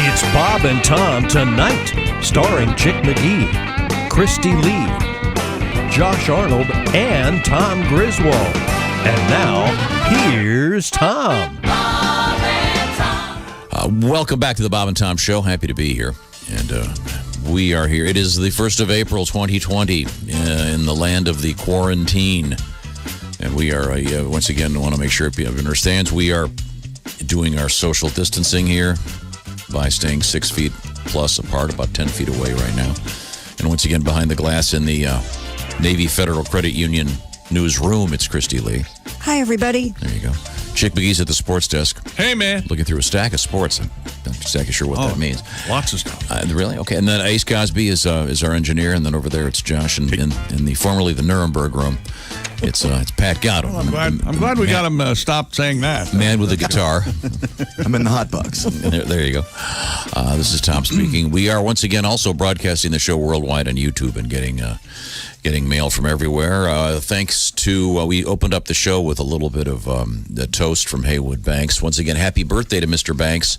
It's Bob and Tom Tonight, starring Chick McGee, Christy Lee, Josh Arnold, and Tom Griswold. And now, here's Tom. Bob and Tom. Welcome back to the Bob and Tom Show. Happy to be here. And we are here. It is the 1st of April, 2020, in the land of the quarantine. And we are, once again, want to make sure everyone understands, we are doing our social distancing here by staying 6 feet plus apart, about 10 feet away right now. And once again, behind the glass in the Navy Federal Credit Union newsroom, it's Christy Lee. Hi, everybody. There you go. Chick McGee's at the sports desk. Hey, man. Looking through a stack of sports. I'm not exactly sure what that means. Lots of stuff. Really? Okay. And then Ace Cosby is our engineer, and then over there it's Josh in the formerly the Nuremberg room. It's Pat Godwin. Well, I'm glad we got him stopped saying that. Man with a guitar. I'm in the hot box. There you go. This is Tom speaking. We are once again also broadcasting the show worldwide on YouTube and getting mail from everywhere. Thanks to, we opened up the show with a little bit of the toast from Haywood Banks. Once again, happy birthday to Mr. Banks.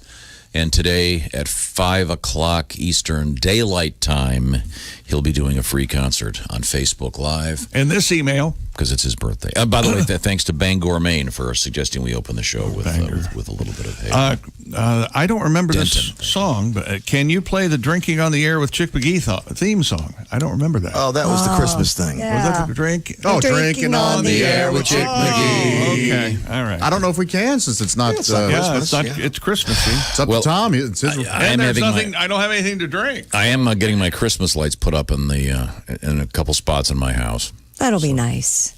And today at 5 o'clock Eastern Daylight Time, he'll be doing a free concert on Facebook Live. And this email. Because it's his birthday. By the way, thanks to Bangor, Maine, for suggesting we open the show with a little bit of hay. I don't remember this song, but can you play the Drinking on the Air with Chick McGee theme song? I don't remember that. Oh, that was the Christmas thing. Yeah. Was that the drink? Oh, Drinking on the Air with Chick McGee. Okay, all right. I don't know if we can since it's not Christmas. It's Christmassy. It's up to Tom. It's his And there's nothing. I don't have anything to drink. I am getting my Christmas lights put up in a couple spots in my house. That'll be nice.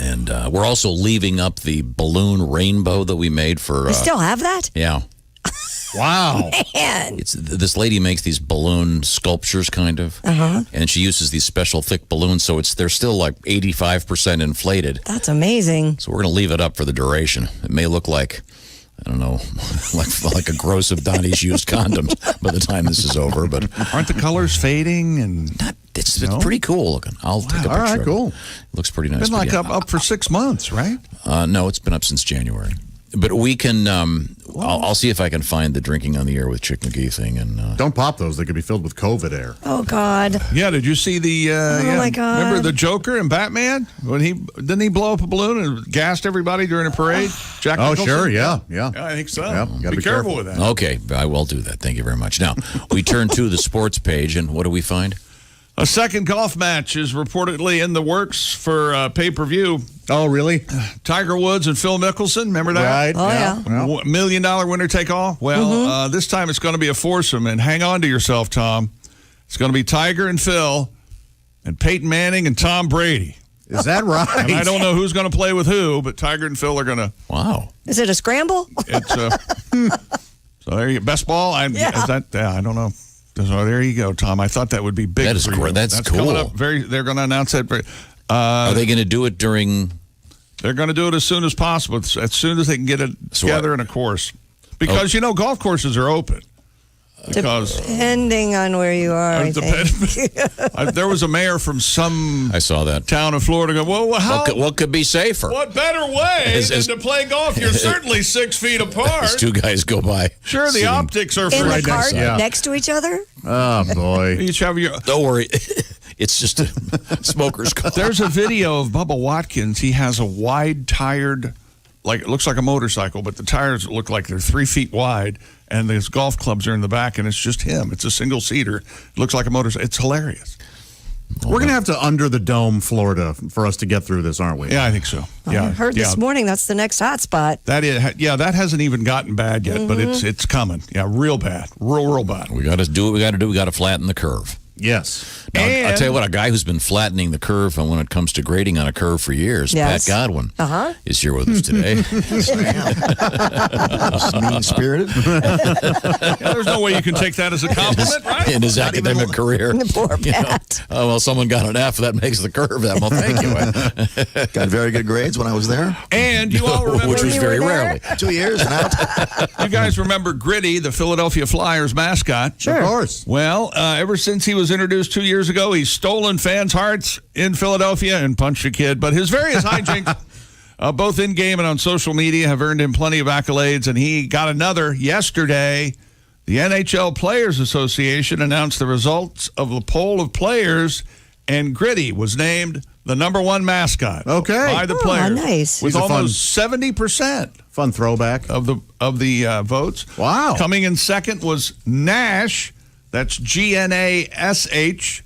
And we're also leaving up the balloon rainbow that we made for... We still have that? Yeah. Wow. Man. This lady makes these balloon sculptures, kind of. Uh-huh. And she uses these special thick balloons, so they're still like 85% inflated. That's amazing. So we're going to leave it up for the duration. It may look like, I don't know, like a gross of Donnie's used condoms by the time this is over. But aren't the colors fading? And it's pretty cool looking. I'll take a picture. All right, cool. It looks pretty nice. It's been like up for 6 months, right? No, it's been up since January. But we can, I'll see if I can find the Drinking on the Air with Chick McGee thing. And don't pop those. They could be filled with COVID air. Oh, God. Yeah, did you see the... Oh, my God. Remember the Joker in Batman? Didn't he blow up a balloon and gassed everybody during a parade? Jack Nicholson? Sure, yeah. I think so. Yeah, be careful with that. Okay, I will do that. Thank you very much. Now, we turn to the sports page, and what do we find? A second golf match is reportedly in the works for pay-per-view. Oh, really? Tiger Woods and Phil Mickelson, remember that? Right. Oh, yeah. $1 million winner-take-all? Well, this time it's going to be a foursome, and hang on to yourself, Tom. It's going to be Tiger and Phil and Peyton Manning and Tom Brady. Is that right? And I don't know who's going to play with who, but Tiger and Phil are going to... Wow. Is it a scramble? It's so there you go. Best ball? I don't know. So there you go, Tom. I thought that would be big. That is for you. great. That's cool. Coming up they're going to announce that. Are they going to do it during? They're going to do it as soon as possible, as soon as they can get it together in a course. Because, golf courses are open. Depending on where you are, I think. There was a mayor from I saw that town in Florida go, well, what could be safer? What better way than to play golf? You're certainly 6 feet apart. As two guys go by. Sure, the optics are in right the cart next to each other? Oh, boy. Each have your... Don't worry. It's just a smoker's car. There's a video of Bubba Watkins. He has a wide-tired, it looks like a motorcycle, but the tires look like they're 3 feet wide, and his golf clubs are in the back, and it's just him. It's a single-seater. It looks like a motorcycle. It's hilarious. We're going to have to under the dome Florida for us to get through this, aren't we? Yeah, I think so. I heard this morning that's the next hot spot. That hasn't even gotten bad yet, but it's coming. Yeah, real bad. Real bad. We got to do what we got to do. We got to flatten the curve. Yes. Now, I'll tell you what, a guy who's been flattening the curve when it comes to grading on a curve for years, Pat Godwin, is here with us today. Mean-spirited. There's no way you can take that as a compliment, right? In his academic career. Poor Pat. Someone got an F. That makes the curve that. Well, thank you. Got very good grades when I was there. And you all remember... Which was very rarely. 2 years and out. You guys remember Gritty, the Philadelphia Flyers mascot? Sure. Of course. Well, ever since he was introduced 2 years ago, he's stolen fans' hearts in Philadelphia and punched a kid. But his various hijinks, both in-game and on social media, have earned him plenty of accolades. And he got another yesterday. The NHL Players Association announced the results of the poll of players, and Gritty was named the #1 mascot. Okay. By the players. Nice. With He's a almost 70% Fun throwback. of the votes. Wow. Coming in second was Nash. That's GNASH.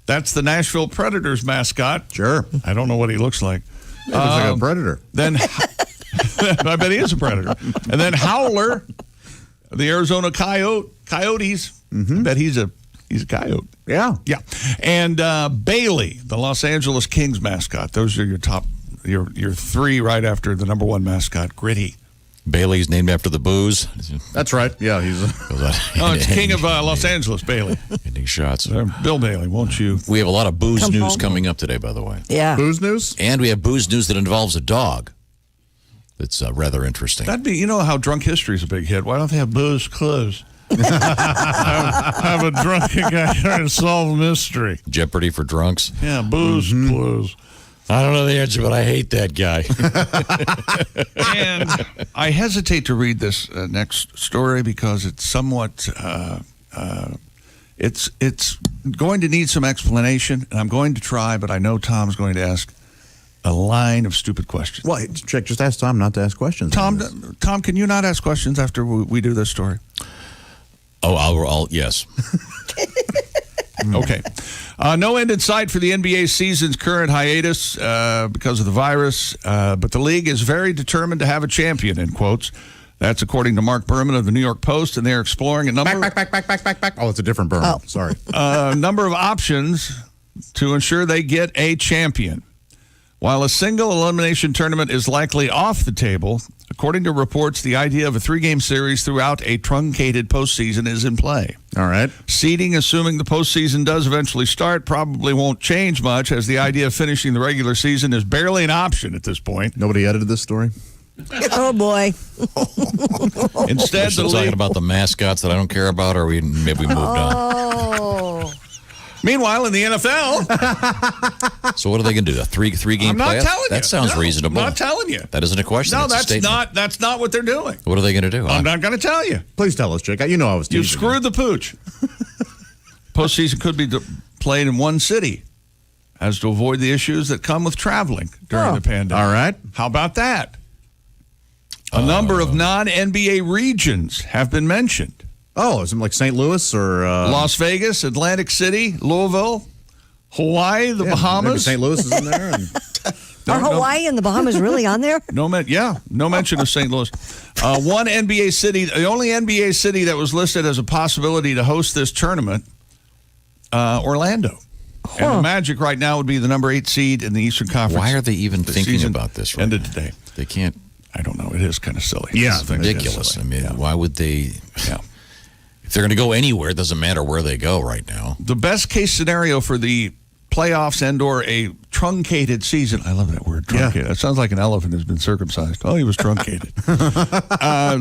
That's the Nashville Predators mascot. Sure. I don't know what he looks like. Looks like a predator. Then I bet he is a predator. And then Howler, the Arizona Coyotes. I bet he's a coyote. Yeah. Yeah. And Bailey, the Los Angeles Kings mascot. Those are your top, your three right after the #1 mascot, Gritty. Bailey's named after the booze. That's right. Yeah, he's It's King of Los Angeles, Bailey. Hitting shots. Bill Bailey, won't you? We have a lot of booze Come news home. coming up today, by the way. Yeah. booze news. And we have booze news that involves a dog. That's rather interesting. That'd be, you know how Drunk History is a big hit. Why don't they have booze clues? have a drunken guy trying to solve a mystery. Jeopardy for drunks. Yeah, booze clues. I don't know the answer, but I hate that guy. And I hesitate to read this next story because it's somewhat, it's going to need some explanation, and I'm going to try, but I know Tom's going to ask a line of stupid questions. Well, Chick, just ask Tom not to ask questions. Tom, can you not ask questions after we do this story? Oh, I'll yes. Okay. No end in sight for the NBA season's current hiatus because of the virus, but the league is very determined to have a champion, in quotes. That's according to Mark Berman of the New York Post, and they're exploring a number Back. Oh, it's a different burn. Oh. Sorry. number of options to ensure they get a champion. While a single elimination tournament is likely off the table, according to reports, the idea of a 3-game series throughout a truncated postseason is in play. All right. Seeding, assuming the postseason does eventually start, probably won't change much, as the idea of finishing the regular season is barely an option at this point. Nobody edited this story? Oh, boy. Instead, We're still talking about the mascots that I don't care about, or maybe we moved on. Oh. Meanwhile, in the NFL, So what are they going to do? A three-game I'm not playoff? telling you. That sounds No, reasonable. I'm not telling you. That isn't a question. No, it's a statement. that's not what they're doing. What are they going to do? I'm not going to tell you. Please tell us, Chick. You know I was teasing. You've screwed the pooch. Postseason could be played in one city, as to avoid the issues that come with traveling during the pandemic. All right. How about that? A number of non-NBA regions have been mentioned. Oh, is it like St. Louis or Las Vegas, Atlantic City, Louisville, Hawaii, the maybe Bahamas. St. Louis is in there. And Are Hawaii and the Bahamas really on there? No mention of St. Louis. One NBA city, the only NBA city that was listed as a possibility to host this tournament, Orlando. And the Magic right now would be the number 8 seed in the Eastern Conference. Why are they even The thinking season about this right ended now? today. They can't. I don't know. It is kind of silly. Yeah, It's Ridiculous. silly. I mean, Yeah. why would they? Yeah. If they're going to go anywhere, it doesn't matter where they go right now. The best case scenario for the playoffs and/or a truncated season. I love that word, truncated. It sounds like an elephant has been circumcised. Oh, he was truncated.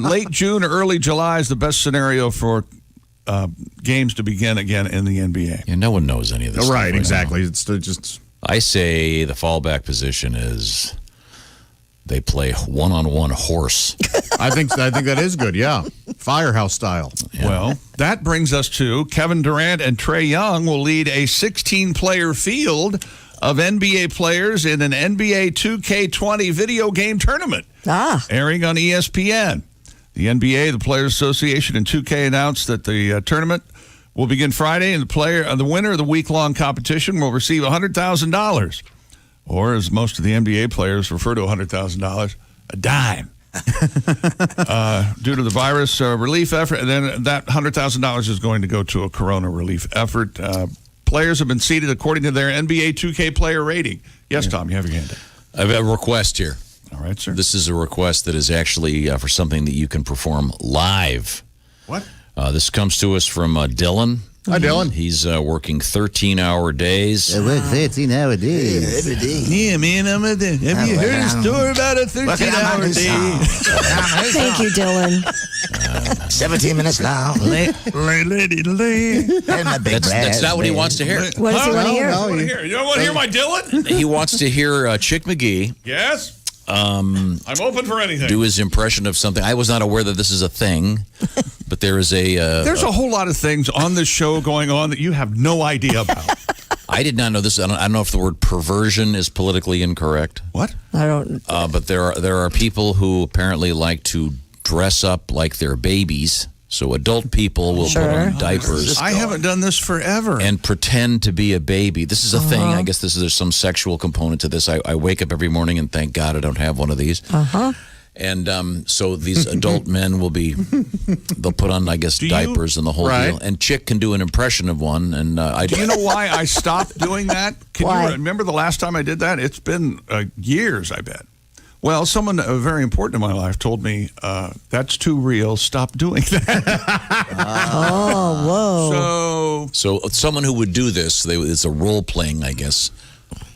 Late June or early July is the best scenario for games to begin again in the NBA. Yeah, no one knows any of this. stuff right, now. exactly. It's just I say the fallback position is they play one-on-one horse. I think that is good. Yeah, Firehouse style. Well, that brings us to Kevin Durant and Trae Young will lead a 16-player field of NBA players in an NBA 2K20 video game tournament airing on ESPN. The NBA, the Players Association, and 2K announced that the tournament will begin Friday, and the winner of the week-long competition will receive $100,000, or as most of the NBA players refer to $100,000, a dime. Due to the virus relief effort, and then that $100,000 is going to go to a corona relief effort. Players have been seated according to their NBA 2K player rating. Yes, Tom, you have your hand up. I have a request here. All right, sir. This is a request that is actually for something that you can perform live. What? This comes to us from Dylan. Hi, Dylan. He's working 13-hour days. I work 13 hour days. Every day. Yeah, man, have you heard a story about a 13-hour day? Thank you, Dylan. 17 minutes long. Lady. And my big That's not what he wants to hear. What does he want to hear? You don't want to hear my Dylan? He wants to hear Chick McGee Yes. I'm open for anything. do his impression of something. I was not aware that this is a thing, but there is a. There's a whole lot of things on this show going on that you have no idea about. I did not know this. I don't know if the word perversion is politically incorrect. What? I don't. But there are people who apparently like to dress up like they're babies. So adult people will put on diapers. I haven't done this forever. And pretend to be a baby. This is a thing. I guess there's some sexual component to this. I wake up every morning and thank God I don't have one of these. And so these adult men they'll put on, I guess, diapers and the whole deal. And Chick can do an impression of one. And do you know why I stopped doing that? Can you remember the last time I did that? It's been years, I bet. Well, someone very important in my life told me, that's too real. Stop doing that. Whoa. So someone who would do this, it's a role playing, I guess.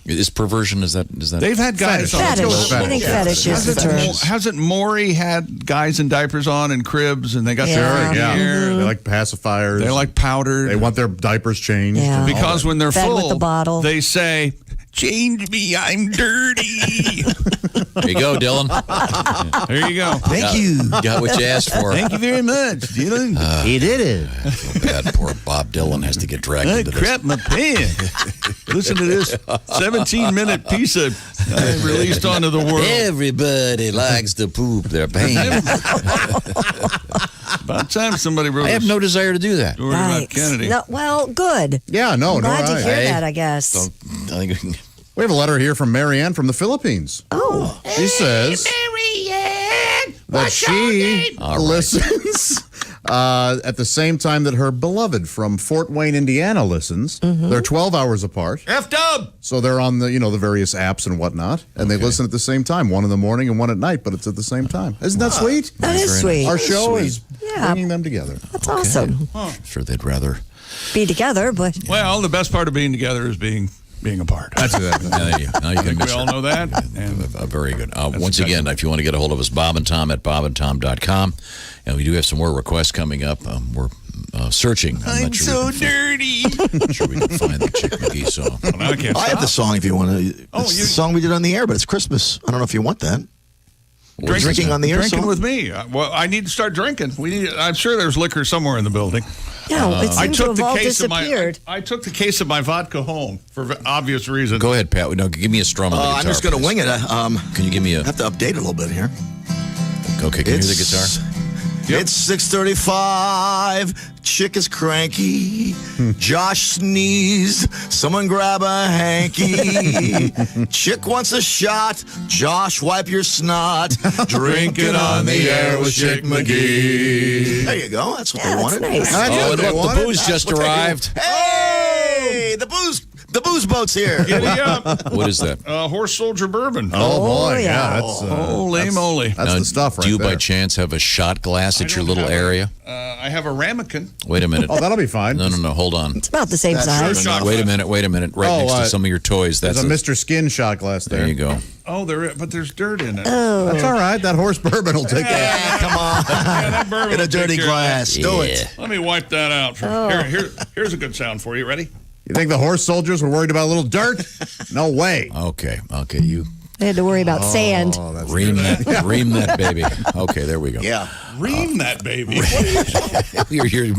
Is perversion, is that? They've had guys on. Fetish. I think fetish is the term. Hasn't Maury had guys in diapers on and cribs, and they got their hair? They like pacifiers. They like powdered. They want their diapers changed. Yeah. Because when they're Fed full, with the bottle. They say, "Change me, I'm dirty." There you go, Dylan. There you go. Thank you. Got what you asked for. Thank you very much, Dylan. He did it. I feel bad. Poor Bob Dylan has to get dragged I into this. crap my pants. Listen to this 17-minute piece I released onto the world. Everybody likes to poop their pants. About time somebody wrote I have no desire to do that. a story about Kennedy. No, well, good. Yeah, no, Glad to right. hear that, I guess. So, I think We have a letter here from Marianne from the Philippines. Oh. She says that she listens at the same time that her beloved from Fort Wayne, Indiana listens. They're 12 hours apart. F-dub! So they're on the various apps and whatnot, and they listen at the same time, one in the morning and one at night, but it's at the same time. Isn't that sweet? That is sweet. Our show is Yeah. bringing them together. That's awesome. I'm sure they'd rather. Be together, but Well, the best part of being together is being apart. That's it. Now you can we all know that. And very good. Once again, if you want to get a hold of us, Bob and Tom at bobandtom.com. And we do have some more requests coming up. We're searching. I'm so dirty. I'm not sure we can find the Chick McGee song. I can't I have the stop. song if you want to. It's the song we did on the air, but it's Christmas. I don't know if you want that. Drinking on the air Drinking song? with me. Well, I need to start drinking. I'm sure there's liquor somewhere in the building. yeah, it seems to have all disappeared. I took the case of my vodka home for obvious reasons. Go ahead, Pat. No, give me a strum on the guitar. I'm just going to please. wing it. Can you give me I have to update it a little bit here. Okay, can you hear the guitar? It's 6:35. Chick is cranky. Josh sneezed. Someone grab a hanky. Chick wants a shot. Josh, wipe your snot. Drinking on the air with Chick McGee. There you go. That's what they wanted. That's nice. Oh, and look, the booze just arrived. Hey, the booze boat's here. Giddy up. What is that? Horse Soldier Bourbon. Oh, boy. yeah. That's, Holy moly. That's Now, the stuff right do you there. by chance have a shot glass at I your don't little have area? I have a ramekin. Wait a minute. Oh, that'll be fine. No, hold on. It's about the same That's size. right. Wait a minute. Right next to some of your toys. There's That's a Mr. Skin shot glass there. There you go. Oh, but there's dirt in it. That's all right. That horse bourbon will take that. Yeah, come on. Yeah, that bourbon In a will take dirty care of glass. that. Do it. Let me wipe that out. Here's a good sound for you. Ready? You think the horse soldiers were worried about a little dirt? No way. Okay. You They had to worry about sand. Oh, that's ream that baby. Okay, there we go. Yeah. Ream that baby. You're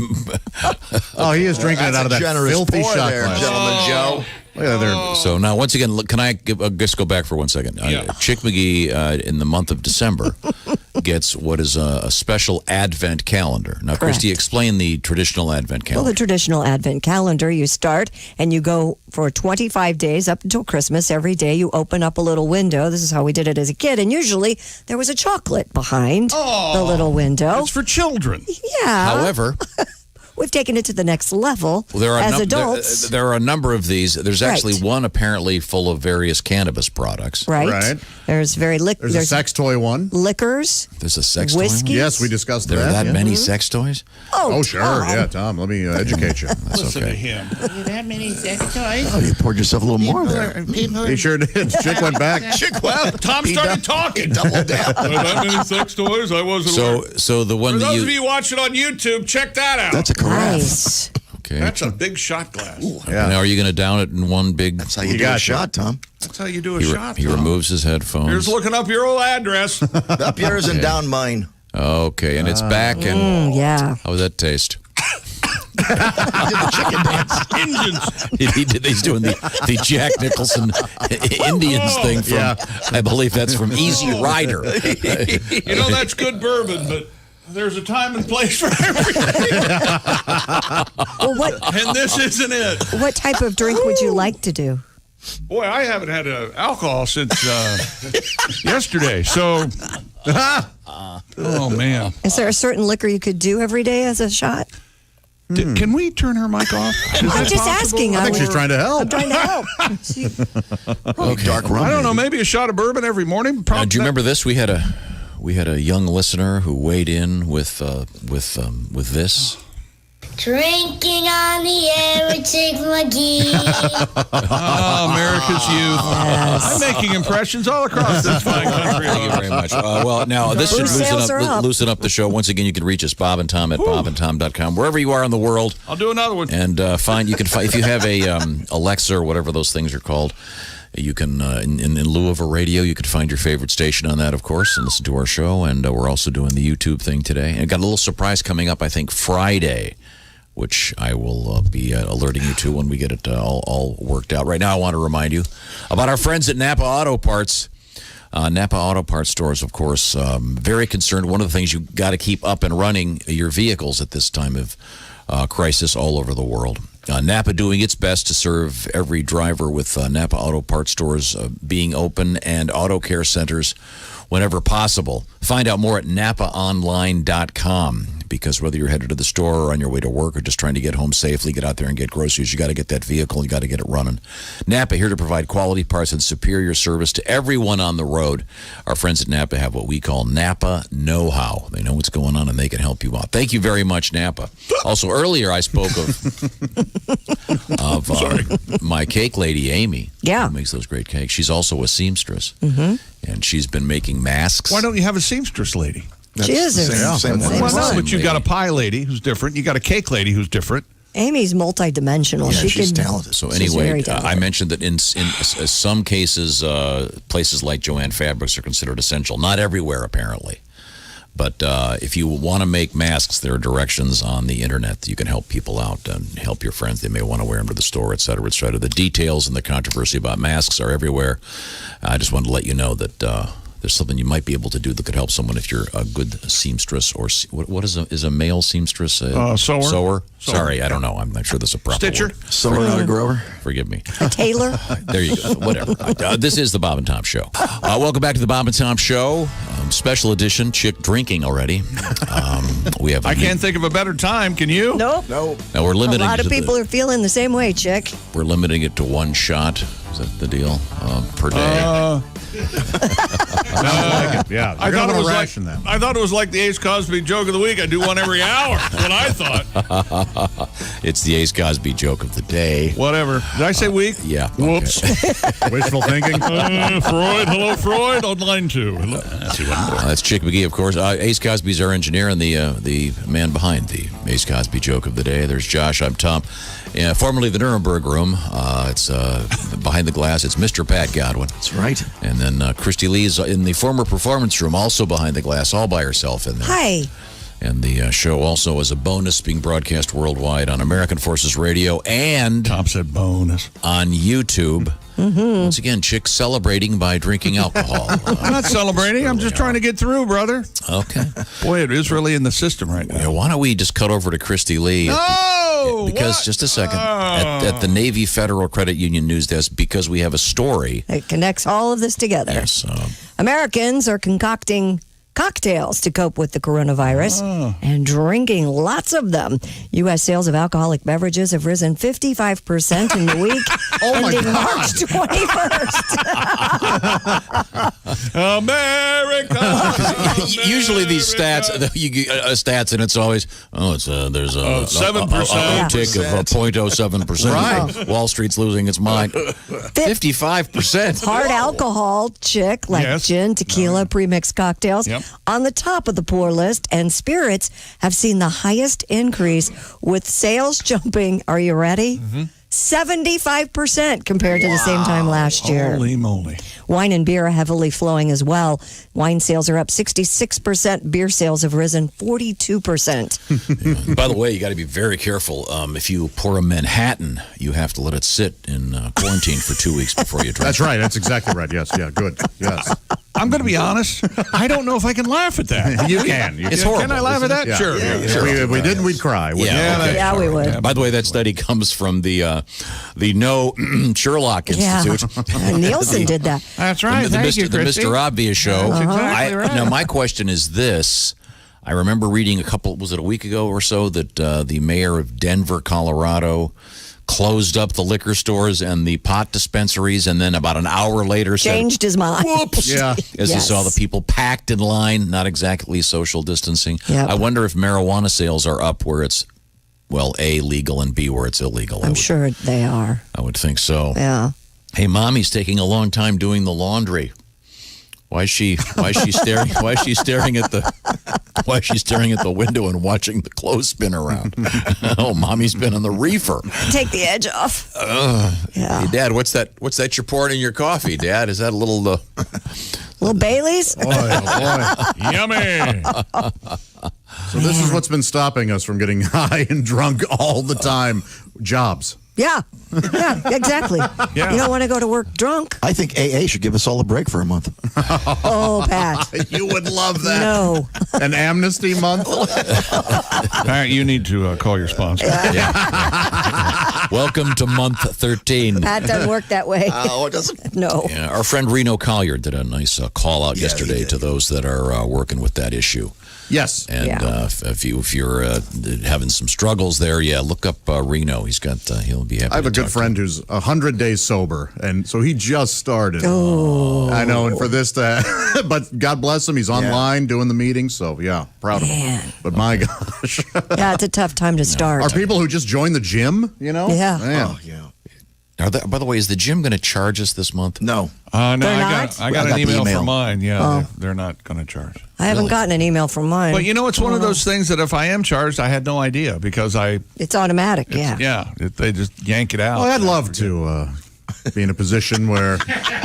Oh, he is drinking it out of that generous filthy pour shot there, glass. gentleman Joe. Look at there. So now, once again, look, can I just go back for 1 second? Yeah. Chick McGee, in the month of December, gets what is a special Advent calendar. Now, Christy, Correct. explain the traditional Advent Well, calendar. the traditional Advent calendar, you start and you go for 25 days up until Christmas. Every day you open up a little window. This is how we did it as a kid. And usually there was a chocolate behind the little window. It's for children. Yeah. However, We've taken it to the next level there are as adults. There are a number of these. There's actually Right. one apparently full of various cannabis products. right? Right. There's There's a sex toy one. liquors, There's a sex whiskey. toy. Yes, we discussed There are that yeah. many sex toys? Oh, sure. Tom. Yeah, Tom, let me educate you. That's Listen to okay. him. That many sex toys? Oh, you poured yourself a little more there. He sure did. Chick went back. Chick, well, Tom started talking. Double down. Are that many sex toys? I wasn't aware. So the one For that those of you you watching on YouTube, check that out. That's a carafe. Nice. Okay. That's a big shot glass. Now, are you going to down it in one big? That's how you do a shot, Tom. That's how you do a shot. He removes his headphones. Here's looking up your old address. Up yours and down mine. Okay, and it's back. And yeah. How does that taste? The chicken dance. He's doing the Jack Nicholson Indians thing from, I believe that's from Easy Rider. You know, that's good bourbon, but there's a time and place for everything. Well, And this isn't it. what type of drink would you like to do? Boy, I haven't had alcohol since yesterday. So, oh, man. Is there a certain liquor you could do every day as a shot? Can we turn her mic off? I'm just asking. I think she's trying to help. I'm trying to help. Okay. Dark rum. I don't know. Maybe a shot of bourbon every morning. Now, do you remember this? We had a young listener who weighed in with this. Drinking on the air with Chick McGee. Oh, America's youth. I'm making impressions all across this fine country. Thank you very much. Well, now this should loosen up the show. Once again, you can reach us, Bob and Tom at bobandtom.com. Wherever you are in the world. I'll do another one. And if you have a Alexa or whatever those things are called, you can, in lieu of a radio, you can find your favorite station on that, of course, and listen to our show. And we're also doing the YouTube thing today. And got a little surprise coming up, I think, Friday, which I will be alerting you to when we get it all worked out. Right now, I want to remind you about our friends at Napa Auto Parts. Napa Auto Parts stores, of course, very concerned. One of the things you've got to keep up and running your vehicles at this time of crisis all over the world. Napa doing its best to serve every driver with Napa Auto Parts stores being open and auto care centers whenever possible. Find out more at napaonline.com, because whether you're headed to the store or on your way to work or just trying to get home safely, get out there and get groceries, you got to get that vehicle, you got to get it running. Napa here to provide quality parts and superior service to everyone on the road. Our friends at Napa have what we call Napa know-how. They know what's going on and they can help you out. Thank you very much, Napa. Also, earlier I spoke of my cake lady, Amy. Yeah. Who makes those great cakes. She's also a seamstress. And she's been making masks. Why don't you have a seamstress lady? She is a Same one. Well, no, Same but you got a lady. pie lady who's different. You got a cake lady who's different. Amy's multidimensional. Yeah, she's could, talented. So She's very anyway, talented. I mentioned that in some cases, places like Joann Fabrics are considered essential. Not everywhere, apparently. But if you want to make masks, there are directions on the internet that you can help people out and help your friends. They may want to wear them to the store, et cetera, et cetera. The details and the controversy about masks are everywhere. I just wanted to let you know that there's something you might be able to do that could help someone if you're a good seamstress or what is a male seamstress? Sewer. Sorry, I don't know. I'm not sure there's a proper Stitcher. word. Someone not a grower. Forgive me. a tailor. There you go. Whatever. This is the Bob and Tom Show. Welcome back to the Bob and Tom Show. Special edition, Chick drinking already. We have. I can't think of a better time. Can you? Nope. No. Now we're A limiting. lot of people are feeling the same way, Chick. We're limiting it to one shot. Is that the deal per day? Yeah, I thought it was ration that. I thought it was like the Ace Cosby joke of the week. I do one every hour. That's what I thought. It's the Ace Cosby joke of the day. Whatever. Did I say week? Yeah. Whoops. Wishful thinking. Freud. Hello, Freud. On line 2. That's Chick McGee, of course. Ace Cosby's our engineer and the man behind the Ace Cosby joke of the day. There's Josh. I'm Tom. Formerly the Nuremberg Room. It's behind the glass. It's Mr. Pat Godwin. That's right. And then Christy Lee's in the former performance room, also behind the glass, all by herself in there. Hi. And the show also as a bonus being broadcast worldwide on American Forces Radio and Tom said bonus. on YouTube. Once again, Chick celebrating by drinking alcohol. I'm not celebrating. I'm just trying to get through, brother. Okay. Boy, it is really in the system right now. Yeah, why don't we just cut over to Christy Lee? Because, what? just a second, at the Navy Federal Credit Union news desk, because we have a story. It connects all of this together. Yes. Americans are concocting cocktails to cope with the coronavirus and drinking lots of them. U.S. sales of alcoholic beverages have risen 55% in the week ending March 21st. America. Usually these stats, you get stats, and it's always, there's a 7%. uptick of 0.07%. Right. Wall Street's losing its mind. 55%. Hard alcohol, Chick, like Yes. gin, tequila, premixed cocktails. Yep. on the top of the pour list, and spirits have seen the highest increase, with sales jumping, are you ready? 75% compared to the same time last year. Holy moly. Wine and beer are heavily flowing as well. Wine sales are up 66%. Beer sales have risen 42%. By the way, you got to be very careful. If you pour a Manhattan, you have to let it sit in quarantine for 2 weeks before you drink. That's right. That's exactly right. Yes. Yeah. Good. Yes. I'm going to be honest. I don't know if I can laugh at that. You can. It's horrible. Can I laugh at that? Yeah. Sure. Sure. If we didn't, we'd cry. wouldn't we? Yeah, we would. By the way, that study comes from the No Sherlock Institute. Nielsen did that. That's right. The Thank you, Mr. Christy. Obvious show. That's exactly right. Now, my question is this. I remember reading was it a week ago or so, that the mayor of Denver, Colorado, closed up the liquor stores and the pot dispensaries, and then about an hour later Changed his mind. "Whoops!" Yeah. As he saw the people packed in line, not exactly social distancing. Yep. I wonder if marijuana sales are up where it's, well, A, legal, and B, where it's illegal. I'm sure they are. I would think so. Yeah. Hey, Mommy's taking a long time doing the laundry. Why is she staring at the window and watching the clothes spin around? Oh, Mommy's been on the reefer. Take the edge off. Hey, Dad, what's that you're pouring in your coffee, Dad? Is that a little Little Baileys? Boy, oh boy. Yummy. So this is what's been stopping us from getting high and drunk all the time. Jobs. Yeah. Yeah, exactly. Yeah. You don't want to go to work drunk. I think AA should give us all a break for a month. Oh, Pat. You would love that. No. An amnesty month. All right, you need to call your sponsor. Welcome to month 13. Pat doesn't work that way. Oh, it doesn't. No. Yeah, our friend Reno Collier did a nice call out yesterday to those that are working with that issue. Yes. And Yeah. if you're having some struggles there, look up Reno. He'll be happy. I have a good friend who's 100 days sober, and so he just started. Oh. I know, and for this but God bless him, he's online doing the meetings, so yeah, proud of him. But my gosh. Yeah, it's a tough time to start. Are people who just joined the gym, you know? Yeah. Man. Oh, yeah. By the way, is the gym going to charge us this month? No. No, They're I not? got an the email email. from mine. Yeah, they're not going to charge. I haven't gotten an email from mine. But you know, it's one of those things that if I am charged, I had no idea because It's automatic, yeah. they just yank it out. Well, I'd love to be in a position where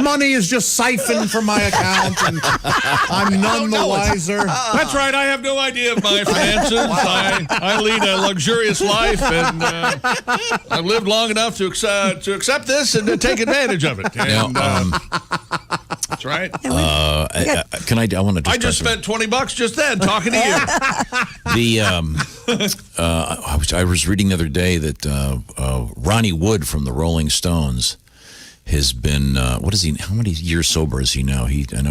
money is just siphoned from my account and I'm none the wiser. That's right. I have no idea of my finances. I lead a luxurious life, and I've lived long enough to accept this and to take advantage of it. And, that's right. I want to. I just spent $20 just then talking to you. I was reading the other day that Ronnie Wood from the Rolling Stones has been what is he? How many years sober is he now? He's been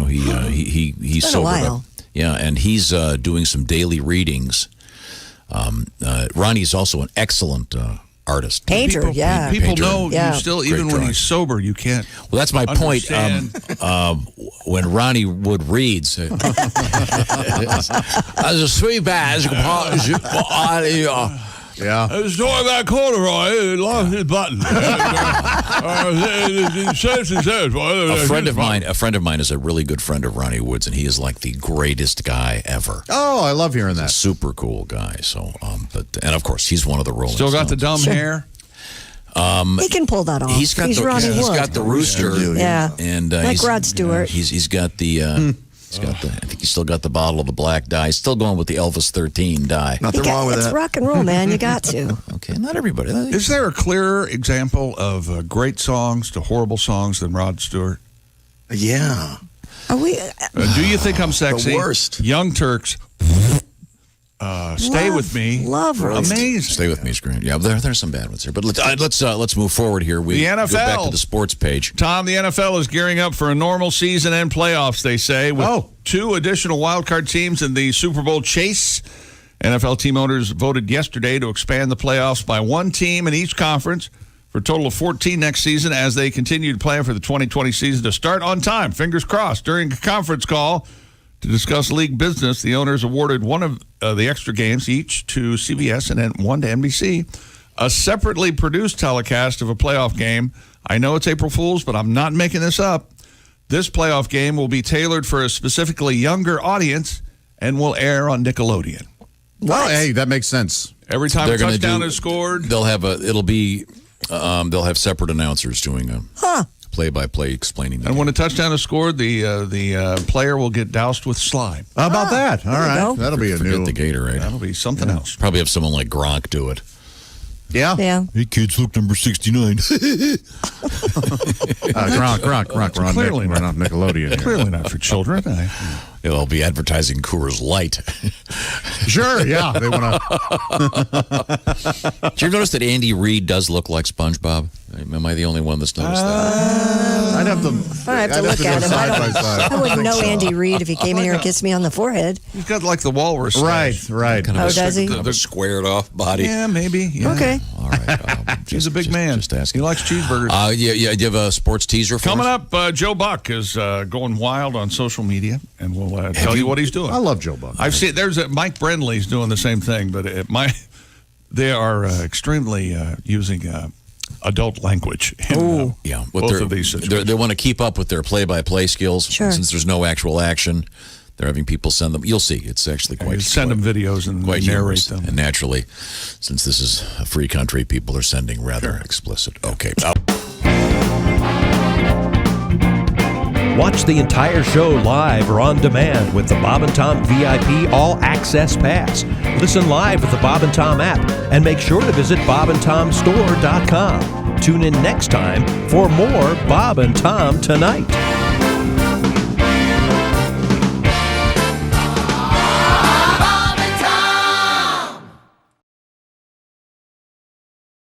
sober. a while. Yeah, and he's doing some daily readings. Ronnie's also an excellent artist. Painter, yeah. People Painter. know Yeah. you still, Great even when drawing. he's sober, you can't. Well, that's my point. Understand. When Ronnie Wood reads, as a sweet bad, Yeah. I was talking about corduroy, lost his button. a friend of mine is a really good friend of Ronnie Wood's, and he is like the greatest guy ever. Oh, I love hearing A that. super cool guy. So, and of course, he's one of the Rolling Still got the Stones. dumb hair. He can pull that off. He's got Ronnie he's Wood. got the rooster. Yeah. And Like he's- Rod Stewart. He's got the. I think he's still got the bottle of the black dye. He's still going with the Elvis 13 dye. Nothing wrong with It's that. rock and roll, man. You got to. Okay, not everybody. Is there a clearer example of great songs to horrible songs than Rod Stewart? Yeah. Are we? Do you think I'm sexy? The worst. Young Turks. Stay with me. Love Rod. Amazing. Stay with me, is great. Yeah, there's some bad ones here, but let's move forward here. We The go back NFL. to the sports page. Tom, the NFL is gearing up for a normal season and playoffs, they say, with 2 additional wildcard teams in the Super Bowl chase. NFL team owners voted yesterday to expand the playoffs by 1 team in each conference for a total of 14 next season as they continue to plan for the 2020 season to start on time. Fingers crossed. During a conference call to discuss league business, the owners awarded one of the extra games each to CBS and then one to NBC. A separately produced telecast of a playoff game. I know it's April Fool's, but I'm not making this up. This playoff game will be tailored for a specifically younger audience and will air on Nickelodeon. Oh, hey, that makes sense. Every time They're a gonna touchdown is scored, They'll have they'll have separate announcers doing a play-by-play explaining the and game. when a touchdown is scored, the player will get doused with slime. How about that? All you right. go. That'll be a Forget new. the Gatorade. That'll be something else. Probably have someone like Gronk do it. Yeah. Yeah. Hey, kids, look, number 69. Gronk. Clearly We're not Nickelodeon here. Clearly not for children. They'll be advertising Coors Light. Sure, yeah. They want to. Did you notice that Andy Reid does look like SpongeBob? Am I the only one that's noticed that? I'd have to. I have to look do at a him. side by side. I wouldn't know Andy Reid if he came in here and kissed me on the forehead. He's got like the walrus. Right. Kind of Oh, a, does he? Kind of a squared off body. Yeah, maybe. Yeah. Okay. All right. He's a big man. Just asking. He likes cheeseburgers. Yeah. Do you have a sports teaser for Coming us? up, Joe Buck is going wild on social media, and we'll tell you what he's doing. I love Joe Buck. I've seen Mike Brentley's doing the same thing, but they are extremely using adult language. In, Yeah, both of these situations. they want to keep up with their play-by-play skills. Sure. Since there's no actual action, they're having people send them. You'll see, it's actually You quite. send them videos and quite they narrate humorous. them. And naturally, since this is a free country, people are sending rather explicit. Okay. Watch the entire show live or on demand with the Bob and Tom VIP All Access Pass. Listen live with the Bob and Tom app and make sure to visit bobandtomstore.com. Tune in next time for more Bob and Tom Tonight.